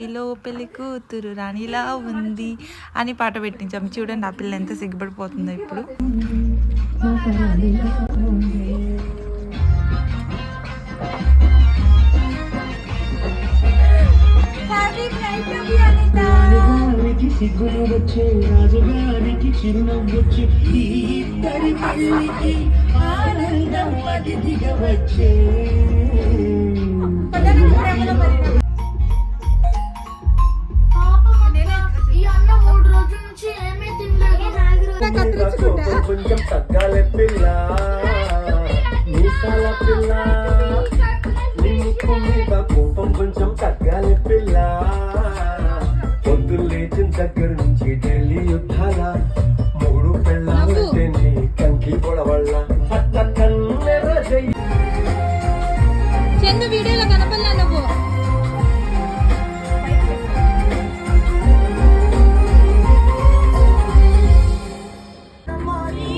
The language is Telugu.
ఈలో పెళ్లి కూతురు రాణిలా ఉంది అని పాట పెట్టించాం. చూడండి ఆ పిల్ల ఎంత సిగ్గుపడిపోతుందో ఇప్పుడు. సిగ్గులు వచ్చే రాజుగారికి చిరునవ్వొచ్చి ఈ ఇద్దరి పెళ్లికి ఆనందం అతిథిగా వచ్చే. కొంచెం తగ్గాలే పిల్ల మీసాల పిల్ల నీ ముక్కు మీద కోపం కొంచెం తగ్గాలే పిల్ల.